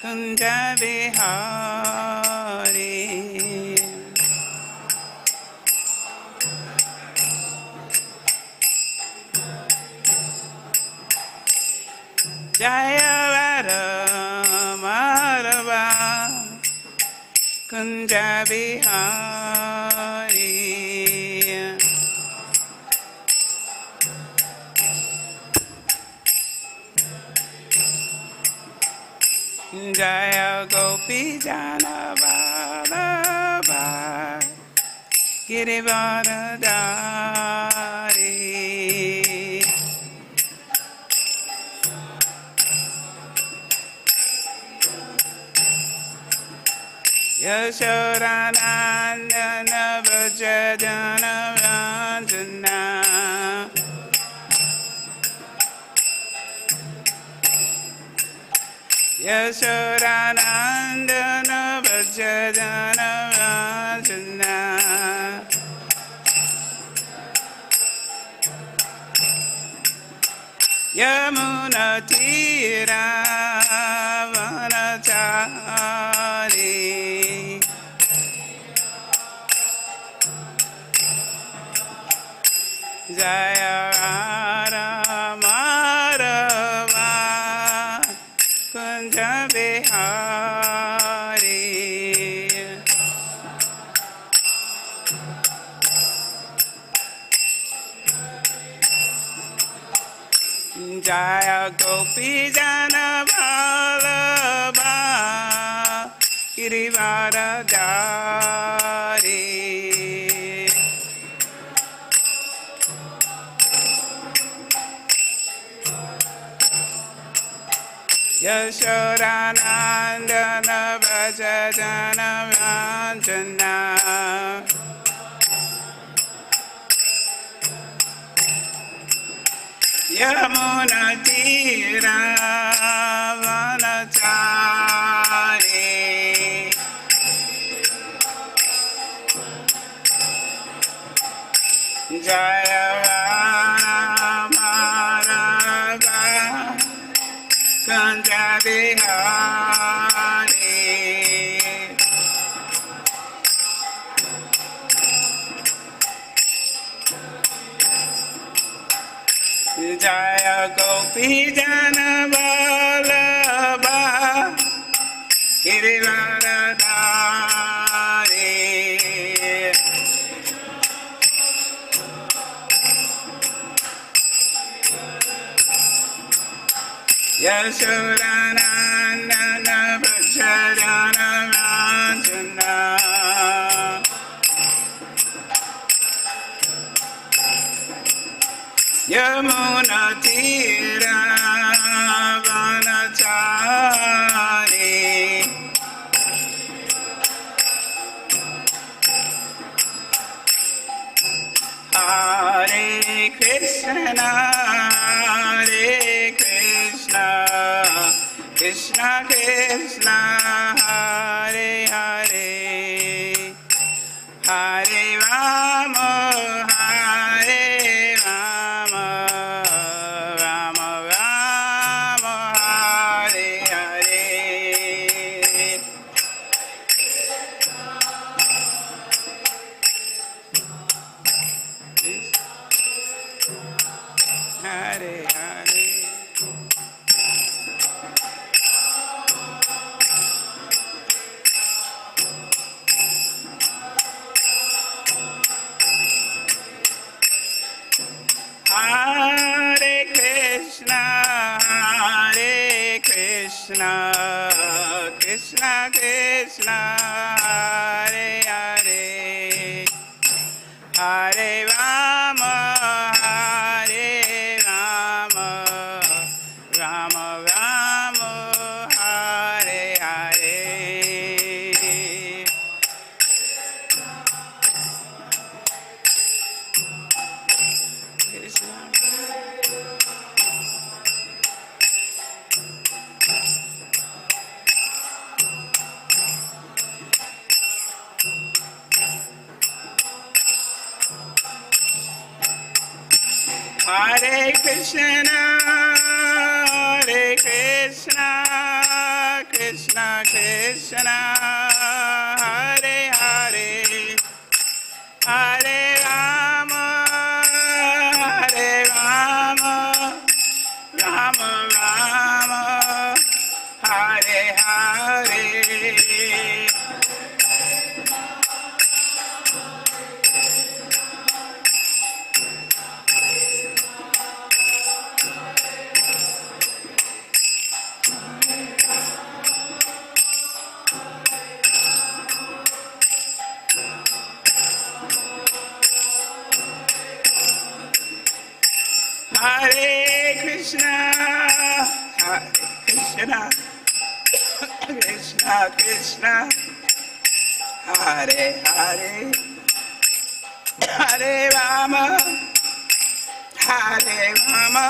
kunja vihari. Jaya Vara Madhava kunja vihari. Jaya Gopi Jana Vallabha Girivardhari. Yashodanandana Vajradhana Ranjana Yashodanandana Vajradhana Ranjana Yamuna Tira Vanachari. Jaya Radha Madhava kunja vihari. Jaya Gopi Jana Vallabha Girivardhari. Yashodanandana Vajradhana Ranjana Yamuna Tira Vanachari. Jaya Rama Madhava kunja vihari. Jaya Gopi Jana Vallabha Girivardhari. Yashodanandana Vajradhana Ranjana Yamuna Tira Vanachari. Hare Kṛṣṇa Hare Kṛṣṇa Kṛṣṇa Kṛṣṇa Hare Hare Hare Rama Hare Rama Rama Rama Hare Hare. Hare Hare. Hare Kṛṣṇa Hare Kṛṣṇa Kṛṣṇa Kṛṣṇa Hare Hare Hare Rama Hare Rama Rama Rama Hare Hare. Hare Kṛṣṇa Krishna Krishna Hare Hare Hare Rama Hare Rama Rama Rama Hare Hare Hare Krishna, Krishna, Krishna, Krishna, Hare Hare, Hare Rama, Hare Rama,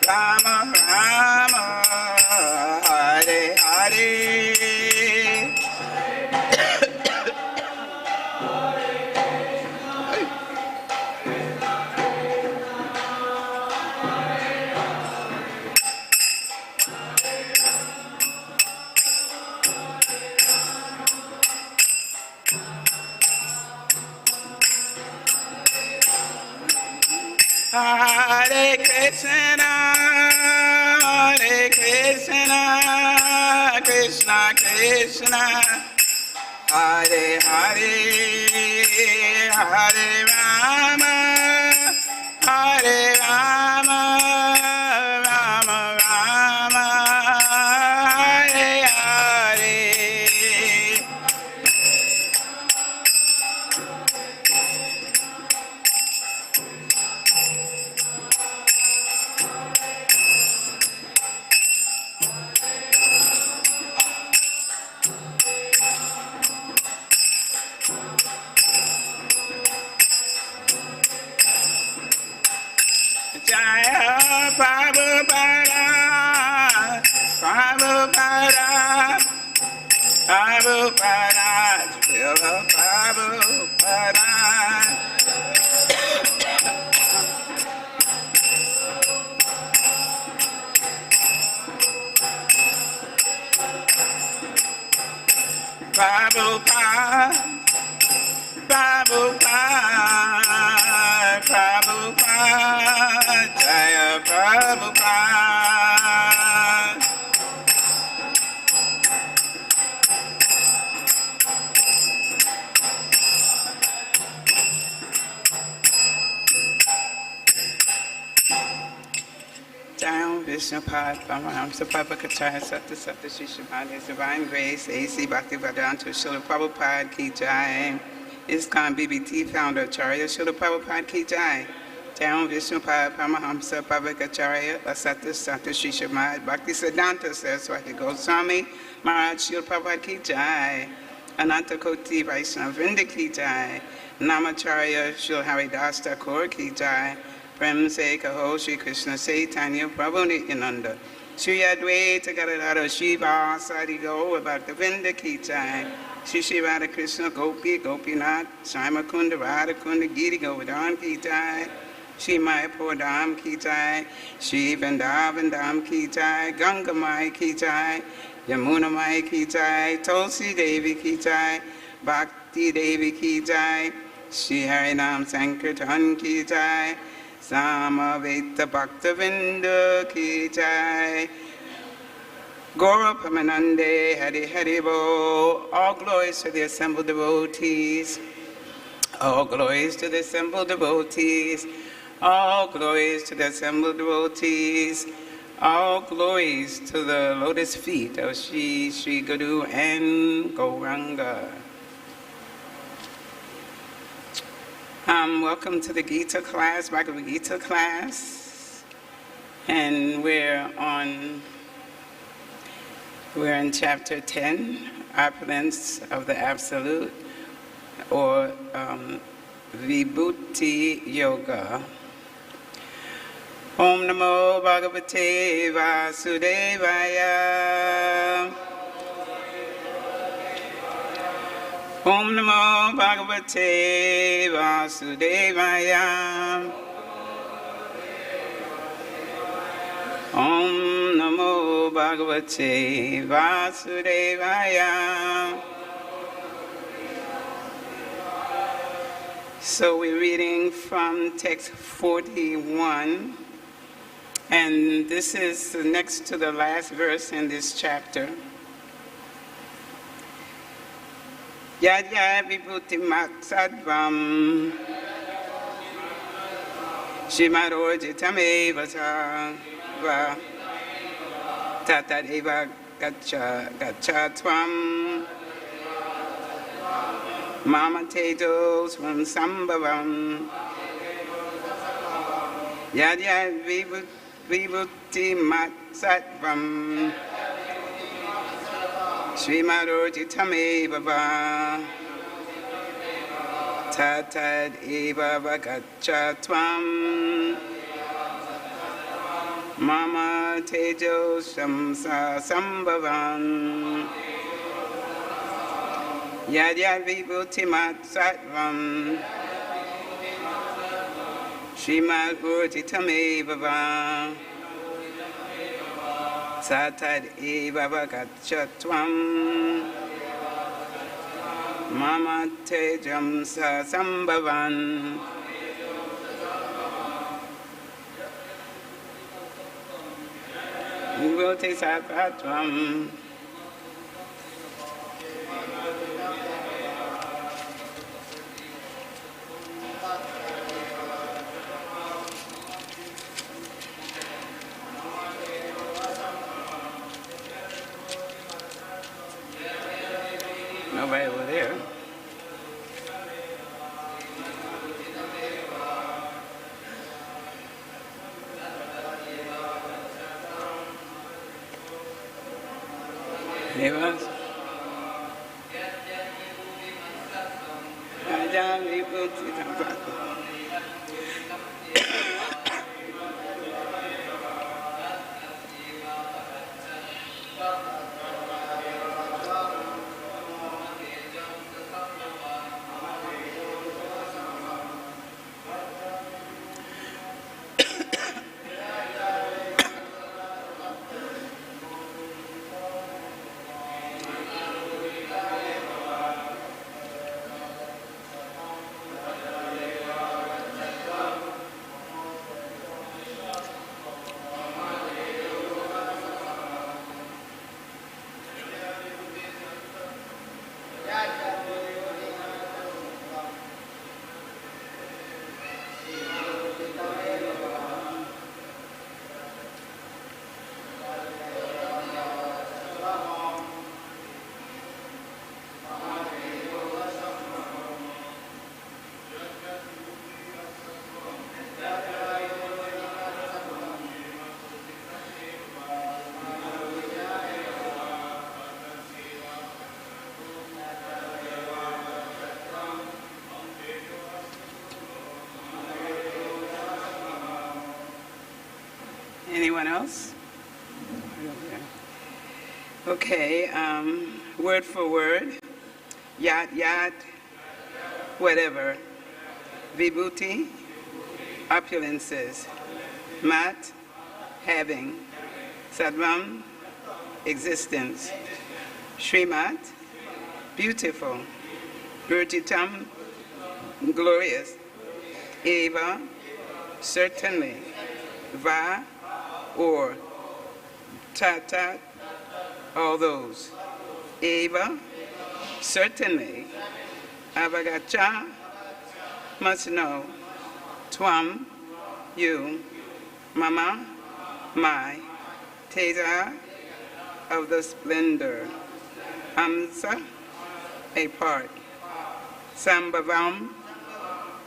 Rama Rama, Hare Hare. Hare Krishna, Hare Krishna, Krishna Krishna, Hare Hare, Hare Rama, Hare Rama, Rama Rama, Hare Hare. Jaya Prabhupada, Prabhupada, Prabhupada, Jaya Prabhupada. Prabhupada, Prabhupada, Prabhupada, Jaya Prabhupada. Down Vishnupad, ṁśa-sambhavam, sattvaṁ, śrī-mat, His Divine Grace, A.C. Bhaktivedanta Srila Prabhupada Ki Jai. ISKCON BBT Founder Acharya Srila Prabhupada Ki Jai. Down Vishnupad, Paramahamsa Avagaccha, āsata śrī-mad, Bhaktisiddhanta Saraswati Goswami Maharaj Srila Prabhupada Ki Jai. Ananta Koti Vaishnava Vrinda Ki Jai. Namacharya Srila Haridas Thakur Ki Jai. Prem Se Kaho Shri Kṛṣṇa Caitanya Prabhu Nityananda Shri Advaita Gadadhara Shiva Sadi Go Bhakta Vrinda Ki Jai. Shri Shri Radha Krishna Gopi Gopinath Shima Kunda Radha Kunda Giri Govardhan Ki Jai. Shri Mayapur Dham Ki Jai. Shri Vrindavan Dham Ki Jai. Ganga Mai Ki Jai. Yamuna Mai Ki Jai. Tulsi Devi Ki Jai. Bhakti Devi Ki Jai. Shri Harinam Sankirtan Ki Jai. Samaveta Bhaktavinda Ki Jai. Gaura Pramanande Hari Hari Bo. All glories to the assembled devotees. All glories to the assembled devotees. All glories to the assembled devotees. All glories to the lotus feet of Shri Shri Guru and Gauranga. Welcome to the Gita class, Bhagavad Gita class. And we're in chapter 10, opulence of the absolute, or vibhūti yoga. Om Namo Bhagavate Vasudevaya. Om Namo Bhagavate Vasudevaya. Om Namo bhagavate vasudevaya. So we're reading from text 41, and this is next to the last verse in this chapter. Yadya vibhūtimat sattvam śrī-mat ūrjitam evāvagaccha tatad evāvagaccha tvam mama tejo ṁśa-sambhavam yadya vibhūtimat sattvam śrī-mat ūrjitam tatad evāvagaccha tvam mama tejo ṁśa-sambhavam yadya vibhūtimat sattvam śrī-mat ūrjitam tatad evāvagaccha tvam mama tejo ṁśa-sambhavam. Vibhūti sattvam nobody over there. Neighbors? Anyone else? Okay, word for word. Yat, whatever. Vibhūti, opulences. Mat, having. Sattvam, existence. śrī-mat, beautiful. Ūrjitam, glorious. Eva, certainly. Va, or. Tata, all those. Eva, certainly. Avagaccha, must know. Tvam, you. Mama, my. Tejaḥ, of the splendor. ṁśa, a part. ãşsambhavam,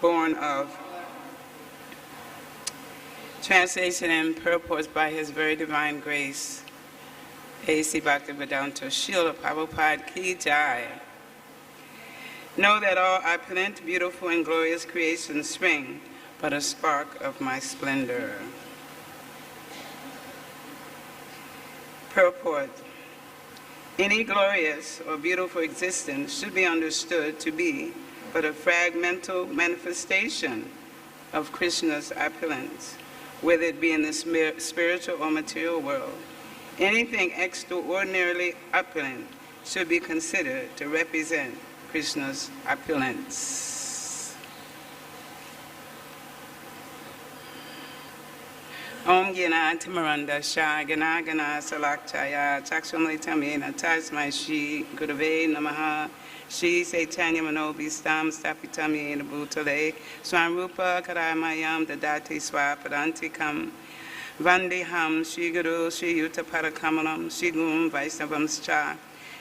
born of. Translation and purport by His Very Divine Grace, A.C. Bhaktivedanta Srila Prabhupada Ki Jai. Know that all opulent, beautiful, and glorious creations spring but a spark of my splendor. Purport. Any glorious or beautiful existence should be understood to be but a fragmental manifestation of Kṛṣṇa's opulence, whether it be in the spiritual or material world. Anything extraordinarily opulent should be considered to represent Kṛṣṇa's opulence. Om Gina Timaranda Shah Gana Gana Salakchaya Chakshumli Tamina Tasmai Shri Gurave Namaha Shri Saitanya Manobhistam Stapitami Bhutale Swarupa Karamayam Dadati Swapadantikam Vandeham Shri Guru Shri Yuta Parakamalam Shri Gum Vaisnavamscha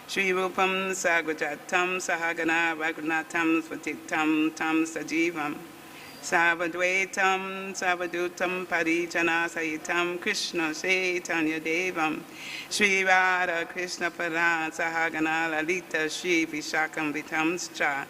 Shri Rupam Sagvajatam Sahagana Raghunatam Svatitam Tam Sajivam Savadvaitam Savadutam Parijana Sayitam Kṛṣṇa Chaitanya Devam Shri Radha Kṛṣṇa Paran Sahagana Lalita Shri Vishakam Vitamscha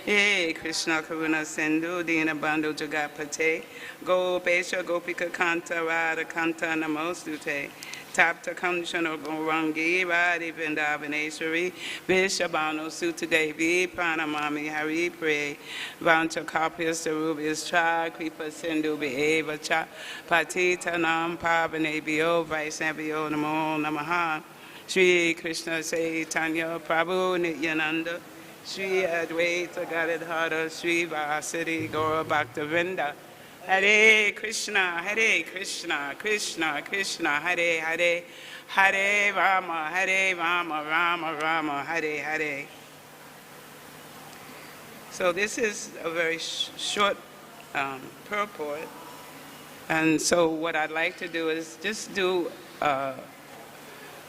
Hey Kṛṣṇa Karuna Sindhu Dina Bandhu Jagapate Gopesha Gopika Kanta Radha Kanta Namostute Tapta Kamshana Gorangi Radhi Vrindavaneshwari Vishabhanu Sutadevi Pranamami Hari Pre Vancha Kapis Sarubhis Cha Kripa Sindhu Evāvagaccha Patitanam Pavanebhyo Vaisnavyo Namo Namaha Shri Kṛṣṇa Chaitanya Prabhu Nityananda Shri Advaita Gadadhara Shri Vasari Gaura Bhakta Vrinda Hare Kṛṣṇa, Hare Kṛṣṇa, Kṛṣṇa Kṛṣṇa, Hare Hare, Hare Rama, Rama Rama, Hare Hare. So this is a very short purport, and so what I'd like to do is just do a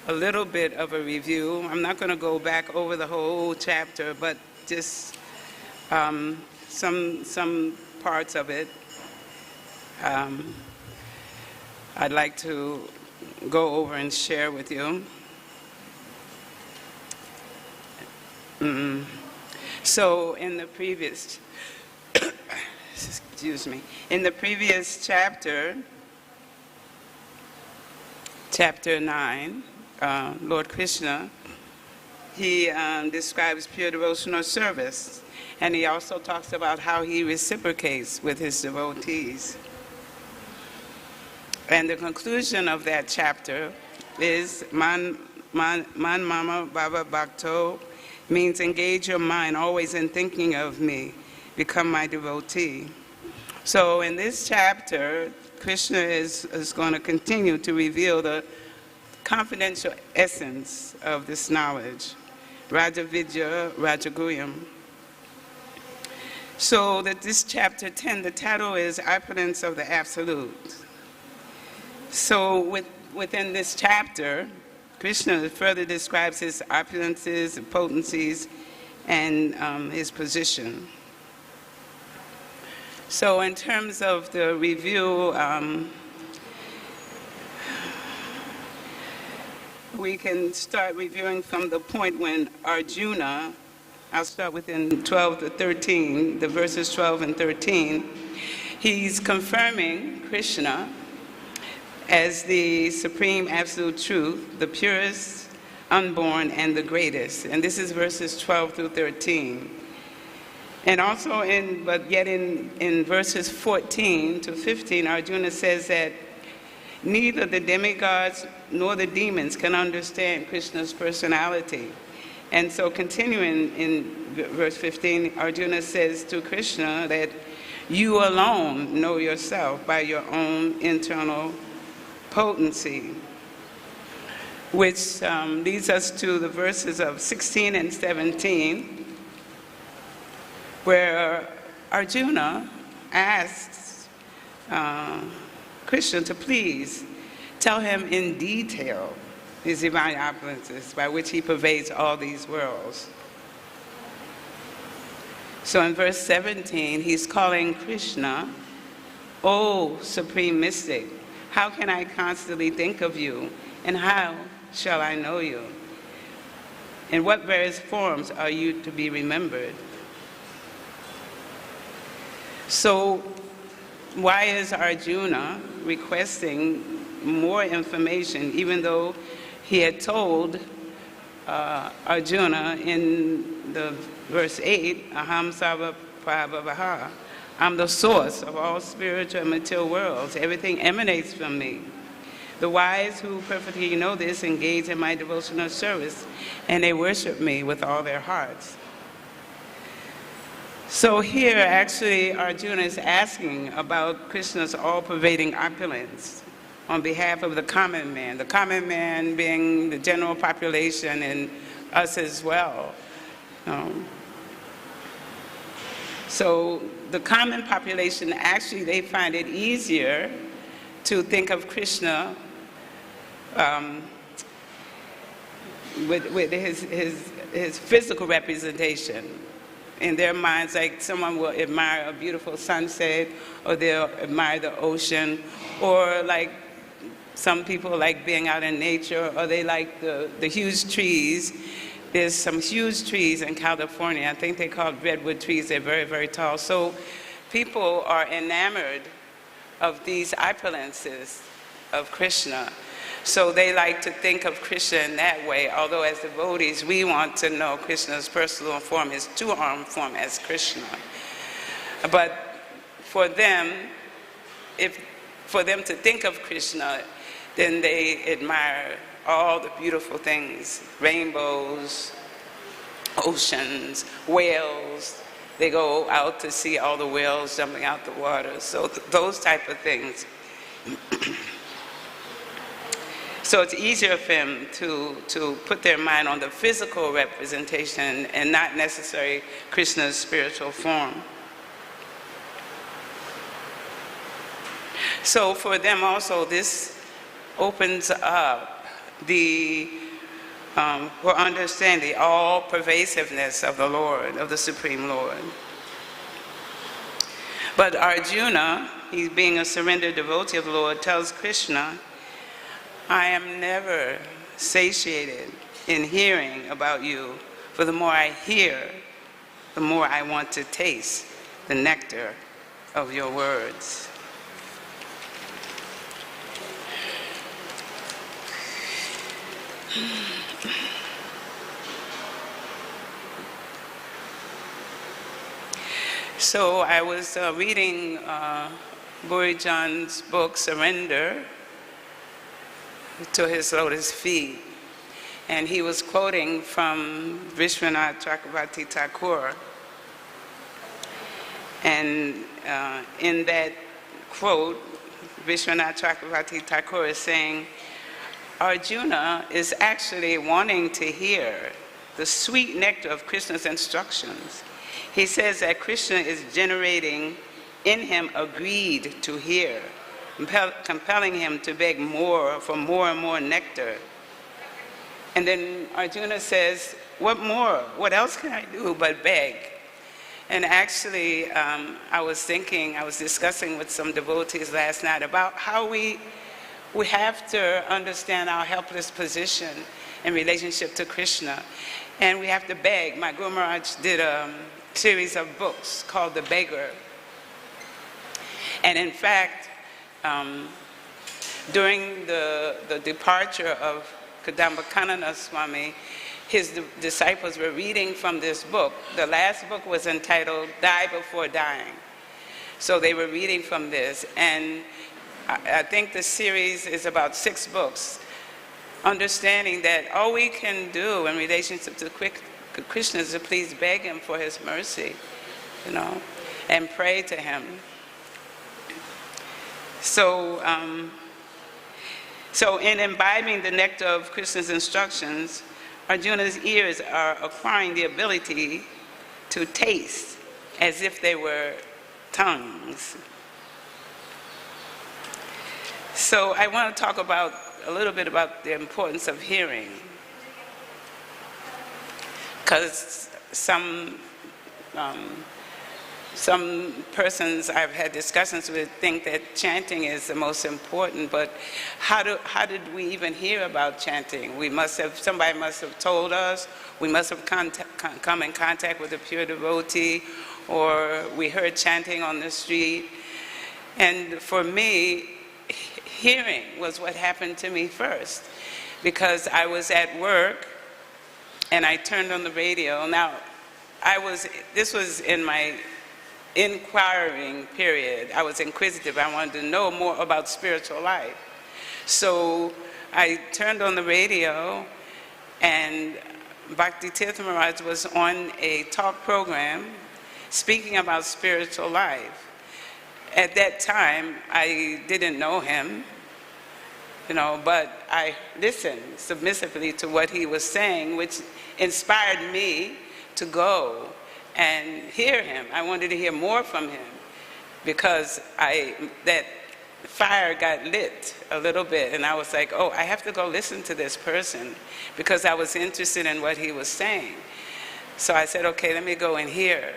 little bit of a review. I'm not going to go back over the whole chapter, but just some parts of it. I'd like to go over and share with you. So in the previous, in the previous chapter, chapter 9, Lord Kṛṣṇa, he describes pure devotional service, and he also talks about how he reciprocates with his devotees. And the conclusion of that chapter is man mama bhava bhakto, means engage your mind always in thinking of me, become my devotee. So in this chapter, Kṛṣṇa is going to continue to reveal the confidential essence of this knowledge, Raja Vidya Rajaguyam. So that this chapter 10, the title is Opulence of the Absolute. So within this chapter, Kṛṣṇa further describes his opulences, potencies, and his position. So in terms of the review, we can start reviewing from the point when Arjuna, I'll start within 12 to 13, the verses 12 and 13, he's confirming Kṛṣṇa as the supreme absolute truth, the purest, unborn, and the greatest. And this is verses 12 through 13. And also in verses 14 to 15, Arjuna says that neither the demigods nor the demons can understand Kṛṣṇa's personality. And so continuing in verse 15, Arjuna says to Kṛṣṇa that you alone know yourself by your own internal potency, which leads us to the verses of 16 and 17, where Arjuna asks Kṛṣṇa to please tell him in detail his divine opulences by which he pervades all these worlds. So in verse 17, he's calling Kṛṣṇa, "O Supreme Mystic, how can I constantly think of you, and how shall I know you? In what various forms are you to be remembered?" So why is Arjuna requesting more information, even though he had told Arjuna in the verse 8, ṁśa-sambhavam, I'm the source of all spiritual and material worlds. Everything emanates from me. The wise who perfectly know this engage in my devotional service, and they worship me with all their hearts. So here, actually, Arjuna is asking about Krishna's all-pervading opulence on behalf of the common man being the general population and us as well. So the common population, actually, they find it easier to think of Krishna with his physical representation. In their minds, like someone will admire a beautiful sunset, or they'll admire the ocean, or like some people like being out in nature, or they like the huge trees. There's some huge trees in California. I think they're called redwood trees. They're very, very tall. So people are enamored of these opulences of Kṛṣṇa. So they like to think of Krishna in that way, although as devotees, we want to know Krishna's personal form, his two-armed form as Krishna. But for them, for them to think of Krishna, then they admire all the beautiful things, rainbows, oceans, whales. They go out to see all the whales jumping out the water. So those type of things. So it's easier for them to put their mind on the physical representation and not necessarily Krishna's spiritual form. So for them also, this opens up for understanding the all-pervasiveness of the Lord, of the Supreme Lord. But Arjuna, he's being a surrendered devotee of the Lord, tells Kṛṣṇa, I am never satiated in hearing about you, for the more I hear, the more I want to taste the nectar of your words. So I was reading Ūrjitam's book, Surrender, to his lotus feet. And he was quoting from Vishwanath Chakravarti Thakur. And in that quote, Vishwanath Chakravarti Thakur is saying, Arjuna is actually wanting to hear the sweet nectar of Krishna's instructions. He says that Kṛṣṇa is generating in him a greed to hear, compelling him to beg more for more and more nectar. And then Arjuna says, what more? What else can I do but beg? And actually, I was discussing with some devotees last night about how we have to understand our helpless position in relationship to Kṛṣṇa. And we have to beg. My Guru Maharaj did a series of books called The Beggar. And in fact, during the departure of Kadamba Swami, his disciples were reading from this book. The last book was entitled Die Before Dying. So they were reading from this. And I think the series is about 6 books, understanding that all we can do in relationship to Kṛṣṇa is to please beg him for his mercy, and pray to him. So in imbibing the nectar of Kṛṣṇa's instructions, Arjuna's ears are acquiring the ability to taste as if they were tongues. So I want to talk a little bit about the importance of hearing. Because some persons I've had discussions with think that chanting is the most important, but how did we even hear about chanting? Somebody must have told us, we must have come in contact with a pure devotee, or we heard chanting on the street. And for me, hearing was what happened to me first, because I was at work and I turned on the radio. Now, this was in my inquiring period. I was inquisitive. I wanted to know more about spiritual life. So I turned on the radio, and Bhakti Tirtha Maharaj was on a talk program speaking about spiritual life. At that time, I didn't know him, but I listened submissively to what he was saying, which inspired me to go and hear him. I wanted to hear more from him because that fire got lit a little bit, and I was like, oh, I have to go listen to this person because I was interested in what he was saying. So I said, okay, let me go and hear.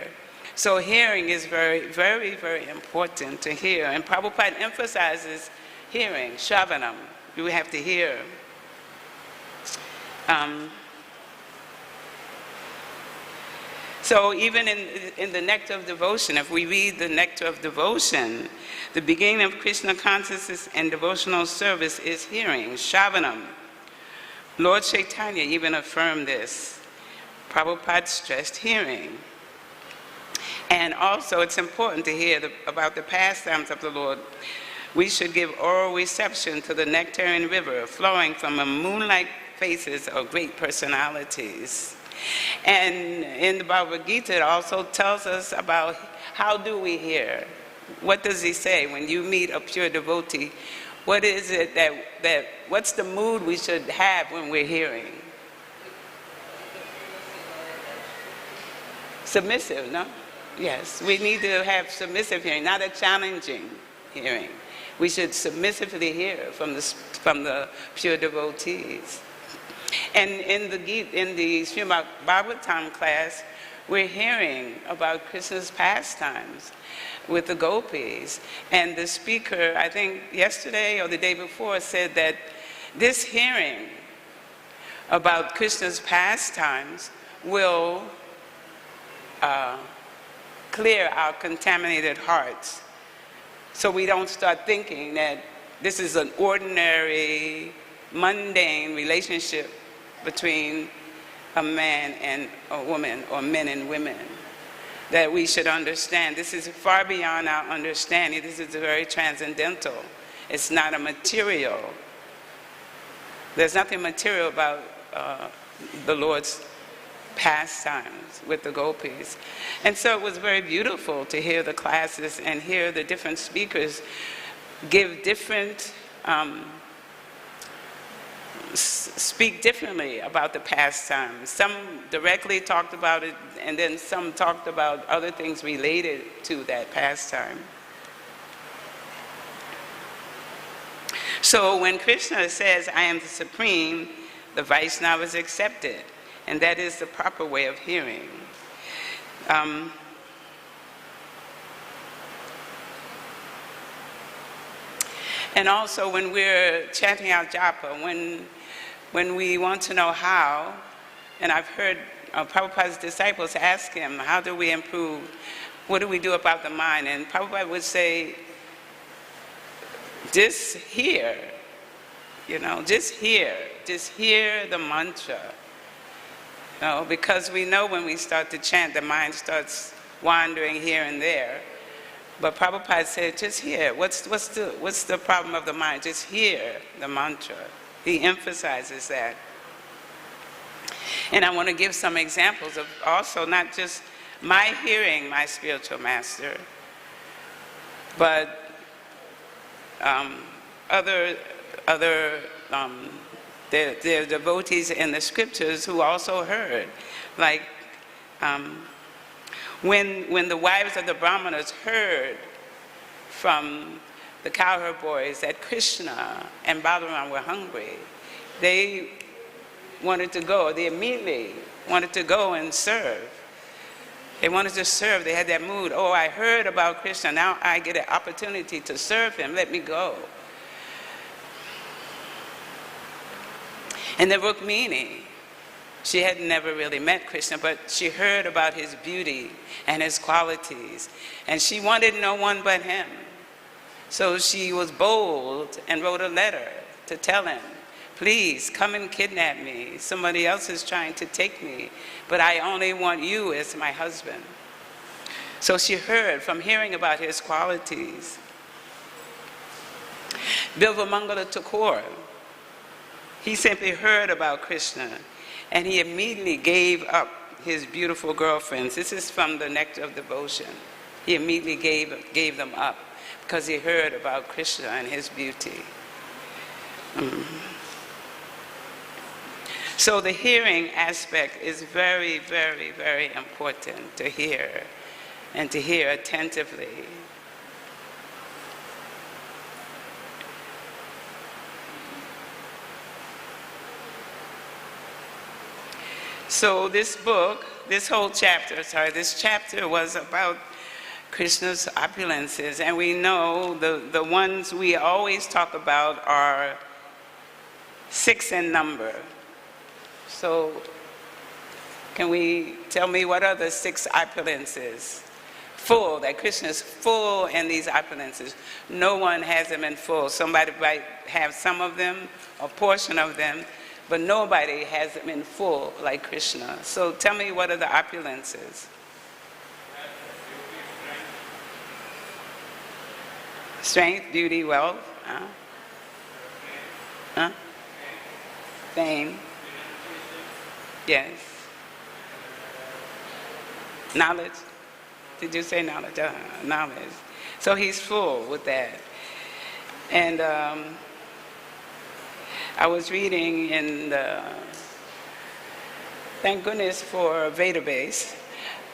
So hearing is very, very, very important to hear. And Prabhupada emphasizes hearing, śravanam. You have to hear. So even in the Nectar of Devotion, if we read the Nectar of Devotion, the beginning of Krishna consciousness and devotional service is hearing, śravanam. Lord Chaitanya even affirmed this. Prabhupada stressed hearing. And also it's important to hear about the pastimes of the Lord. We should give oral reception to the nectarian river flowing from the moonlight faces of great personalities. And in the Bhagavad-gīta, it also tells us about how do we hear. What does he say? When you meet a pure devotee, what is it what's the mood we should have when we're hearing? Submissive, no? Yes, we need to have submissive hearing, not a challenging hearing. We should submissively hear from the pure devotees. And in the śrīmad Bhagavatam class, we're hearing about Krishna's pastimes with the gopis. And the speaker, I think yesterday or the day before, said that this hearing about Krishna's pastimes will clear our contaminated hearts, so we don't start thinking that this is an ordinary, mundane relationship between a man and a woman, or men and women. That we should understand this is far beyond our understanding. This is very transcendental. It's not a material. There's nothing material about the Lord's pastimes with the gopis. And so it was very beautiful to hear the classes and hear the different speakers give different, speak differently about the pastimes. Some directly talked about it, and then some talked about other things related to that pastime. So when Kṛṣṇa says, I am the Supreme, the Vaishnava is accepted. And that is the proper way of hearing. And also when we're chanting our japa, when we want to know how, and I've heard Prabhupada's disciples ask him, how do we improve? What do we do about the mind? And Prabhupada would say, just hear, just hear the mantra. No, because we know when we start to chant, the mind starts wandering here and there. But Prabhupada said, just hear. What's the problem of the mind? Just hear the mantra. He emphasizes that. And I want to give some examples of also not just my hearing my spiritual master, but other there are devotees in the scriptures who also heard. Like when the wives of the Brahmanas heard from the cowherd boys that Kṛṣṇa and Balaram were hungry, they wanted to go. They immediately wanted to go and serve. They wanted to serve. They had that mood. Oh, I heard about Kṛṣṇa. Now I get an opportunity to serve him. Let me go. And the Rukmini, she had never really met Kṛṣṇa, but she heard about his beauty and his qualities. And she wanted no one but him. So she was bold and wrote a letter to tell him, please come and kidnap me. Somebody else is trying to take me, but I only want you as my husband. So she heard from hearing about his qualities. Bilvamangala Thakur, he simply heard about Kṛṣṇa, and he immediately gave up his beautiful girlfriends. This is from the Nectar of Devotion. He immediately gave them up because he heard about Kṛṣṇa and his beauty. So the hearing aspect is very, very, very important to hear, and to hear attentively. So this book, this chapter was about Kṛṣṇa's opulences, and we know the ones we always talk about are 6 in number. So can we tell me what are the 6 opulences? Full, that Kṛṣṇa is full in these opulences. No one has them in full. Somebody might have some of them, a portion of them, but nobody has them in full like Kṛṣṇa. So tell me, what are the opulences? Strength, beauty, wealth, fame, yes. Knowledge. Did you say knowledge? Knowledge. So he's full with that. And I was reading in the, thank goodness for a database.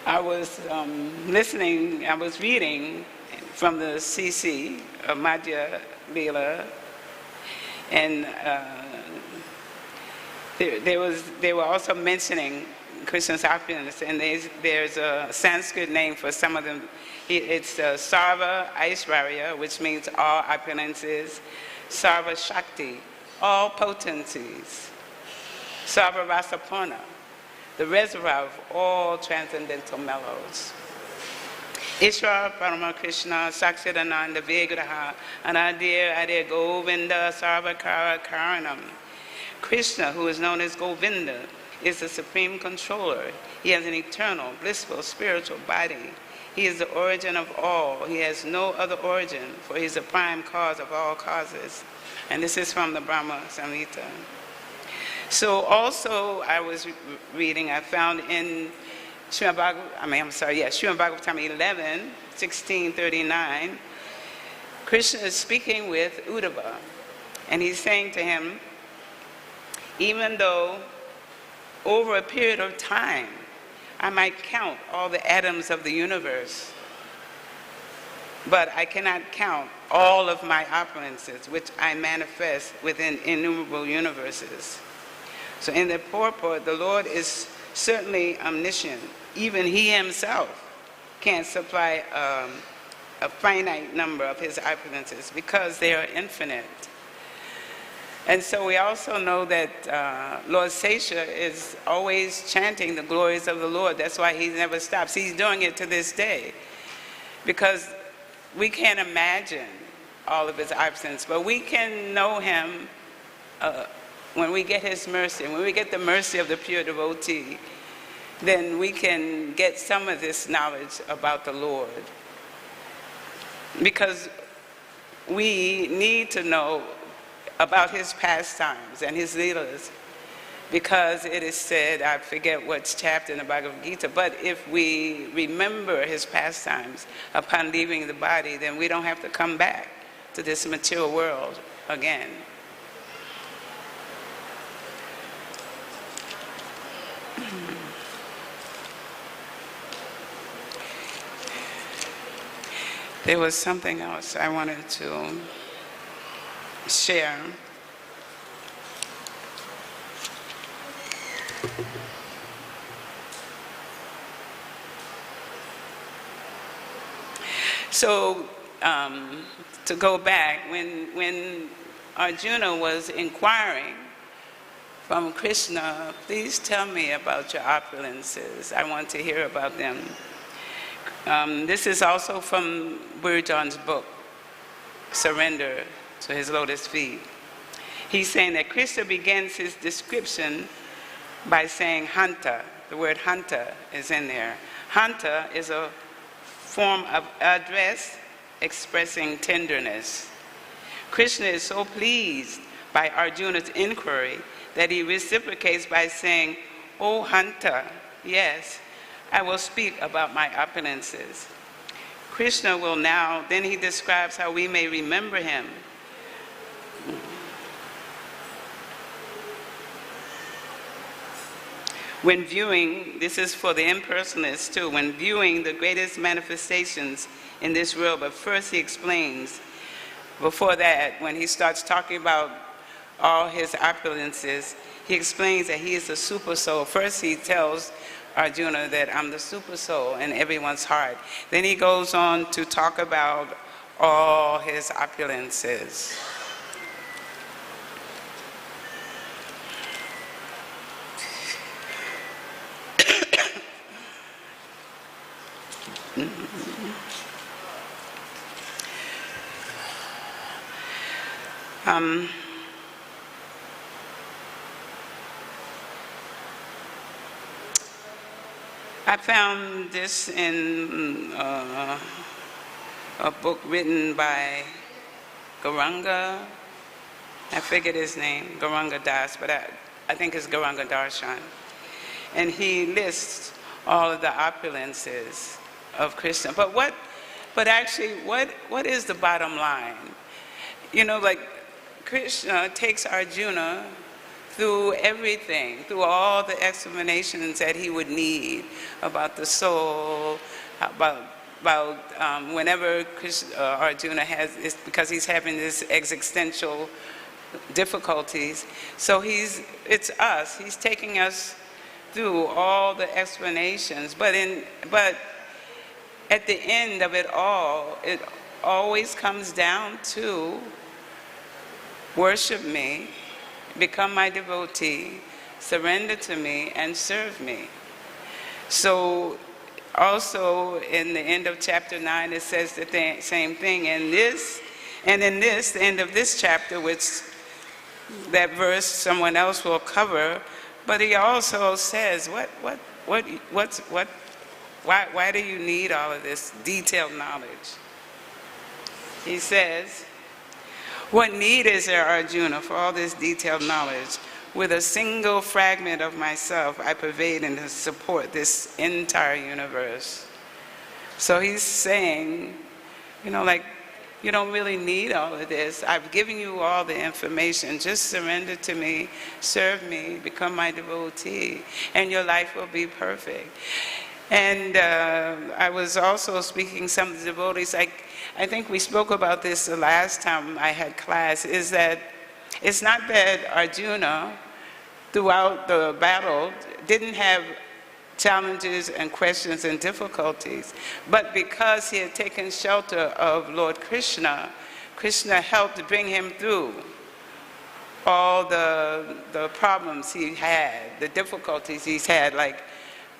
I was I was reading from the CC of Madhya Lila, and they were also mentioning Kṛṣṇa's opulence, and there's a Sanskrit name for some of them. It's Sarva Aishvarya, which means all opulences, Sarva Shakti, all potencies, Sarva Rasapurna, the reservoir of all transcendental mellows. Ishvara Parama Kṛṣṇa Sakshidananda Vigraha Anadir Adir Govinda Sarvakara Karanam. Kṛṣṇa, who is known as Govinda, is the supreme controller. He has an eternal, blissful, spiritual body. He is the origin of all. He has no other origin, for he is the prime cause of all causes. And this is from the Brahma Samhita. So also I was reading, I found in śrīmad Bhagavatam 11, 1639, Kṛṣṇa is speaking with Uddhava, and he's saying to him, even though over a period of time I might count all the atoms of the universe, but I cannot count all of my opulences, which I manifest within innumerable universes. So in the Purport, the Lord is certainly omniscient. Even he himself can't supply a finite number of his opulences because they are infinite. And so we also know that Lord Sesha is always chanting the glories of the Lord. That's why he never stops. He's doing it to this day. Because we can't imagine all of his opulences, but we can know him when we get his mercy. When we get the mercy of the pure devotee, then we can get some of this knowledge about the Lord. Because we need to know about his pastimes and his leelas, because it is said, I forget what chapter in the Bhagavad Gita, but if we remember his pastimes upon leaving the body, then we don't have to come back to this material world again. There was something else I wanted to share. So to go back, when Arjuna was inquiring from Kṛṣṇa, please tell me about your opulences. I want to hear about them. This is also from Burjan's book, Surrender to His Lotus Feet. He's saying that Kṛṣṇa begins his description by saying hanta. The word hanta is in there. Hanta is a form of address expressing tenderness. Kṛṣṇa is so pleased by Arjuna's inquiry that he reciprocates by saying, "O hunter, yes, I will speak about my opulences." Kṛṣṇa will now, then he describes how we may remember him. When viewing, this is for the impersonalists too, when viewing the greatest manifestations in this world, but first he explains, before that, when he starts talking about all his opulences, he explains that he is the super soul. First he tells Arjuna that I'm the super soul in everyone's heart. Then he goes on to talk about all his opulences. I found this in a book written by Gauranga. I forget his name, Gauranga Das, but I think it's Gauranga Darshan. And he lists all of the opulences of Kṛṣṇa. But actually, what is the bottom line? You know, like Kṛṣṇa takes Arjuna through everything, through all the explanations that he would need about the soul, about whenever Arjuna has, it's because he's having this existential difficulties. So it's us. He's taking us through all the explanations. But at the end of it always comes down to worship me, become my devotee, surrender to me, and serve me. So also in the end of chapter 9, it says the same thing. And in this, the end of this chapter, which that verse someone else will cover, but he also says, why do you need all of this detailed knowledge? He says, "What need is there, Arjuna, for all this detailed knowledge? With a single fragment of myself, I pervade and support this entire universe." So he's saying, you know, like, you don't really need all of this. I've given you all the information. Just surrender to me, serve me, become my devotee, and your life will be perfect. And I was also speaking some of the devotees, I think we spoke about this the last time I had class, is that it's not that Arjuna, throughout the battle, didn't have challenges and questions and difficulties, but because he had taken shelter of Lord Kṛṣṇa, Kṛṣṇa helped bring him through all the problems he had, the difficulties he's had, like,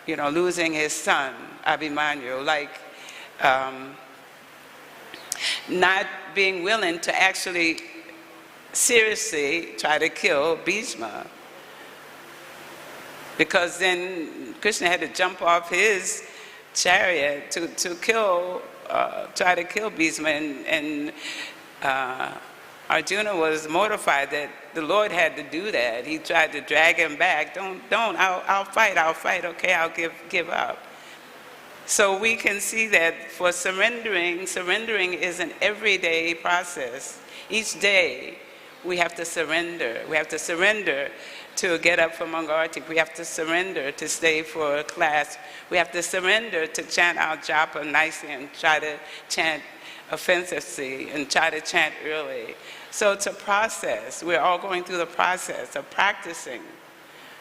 you know, losing his son, Abhimanyu, like not being willing to actually seriously try to kill Bhishma. Because then Kṛṣṇa had to jump off his chariot to try to kill Bhishma, and Arjuna was mortified that the Lord had to do that. He tried to drag him back. Don't, I'll fight, okay, I'll give up. So we can see that for surrendering is an everyday process. Each day we have to surrender. We have to surrender to get up from Mangartik. We have to surrender to stay for a class. We have to surrender to chant our japa nicely and try to chant offensively and try to chant early. So it's a process. We're all going through the process of practicing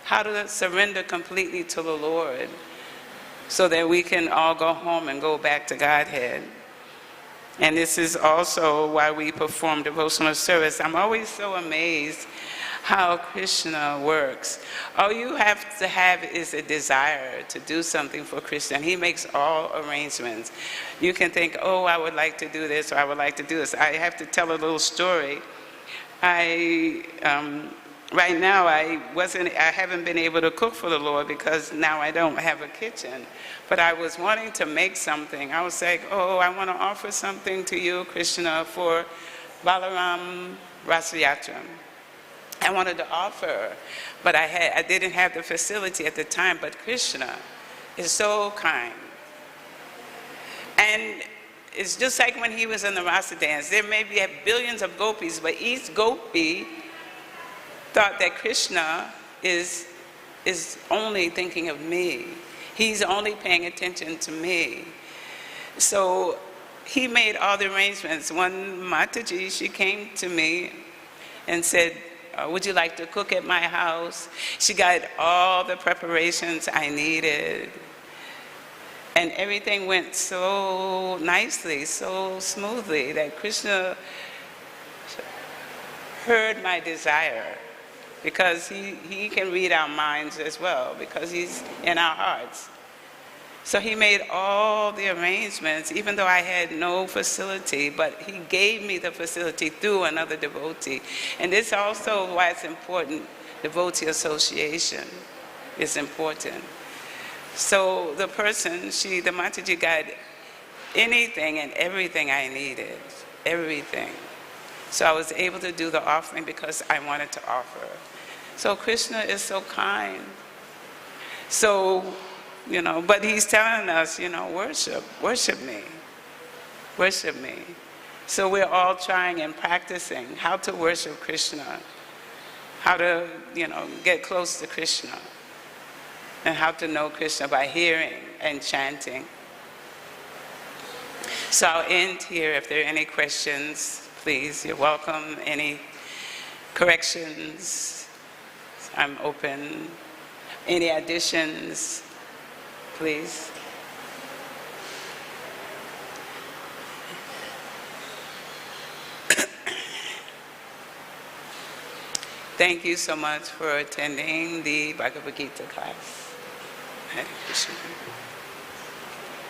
how to surrender completely to the Lord so that we can all go home and go back to Godhead. And this is also why we perform devotional service. I'm always so amazed how Kṛṣṇa works. All you have to have is a desire to do something for Kṛṣṇa. He makes all arrangements. You can think, oh, I would like to do this, or I would like to do this. I have to tell a little story. Right now, I haven't been able to cook for the Lord because now I don't have a kitchen. But I was wanting to make something. I was like, oh, I want to offer something to you, Kṛṣṇa, for Balaram Rasayatram. I wanted to offer, but I didn't have the facility at the time, but Kṛṣṇa is so kind. And it's just like when he was in the rasa dance. There may be billions of gopis, but each gopi thought that Kṛṣṇa is only thinking of me. He's only paying attention to me. So he made all the arrangements. One Mataji, she came to me and said, would you like to cook at my house? She got all the preparations I needed. And everything went so nicely, so smoothly, that Kṛṣṇa heard my desire, because he can read our minds as well, because he's in our hearts. So he made all the arrangements, even though I had no facility, but he gave me the facility through another devotee. And this also why it's important, devotee association is important. So the person, the Mataji got anything and everything I needed, everything. So I was able to do the offering because I wanted to offer. So Kṛṣṇa is so kind. So, but he's telling us, worship me, worship me. So we're all trying and practicing how to worship Kṛṣṇa, how to, get close to Kṛṣṇa, and how to know Kṛṣṇa by hearing and chanting. So I'll end here. If there are any questions, please, you're welcome. Any corrections, I'm open. Any additions, please. Thank you so much for attending the Bhagavad Gita class. Hare Krishna.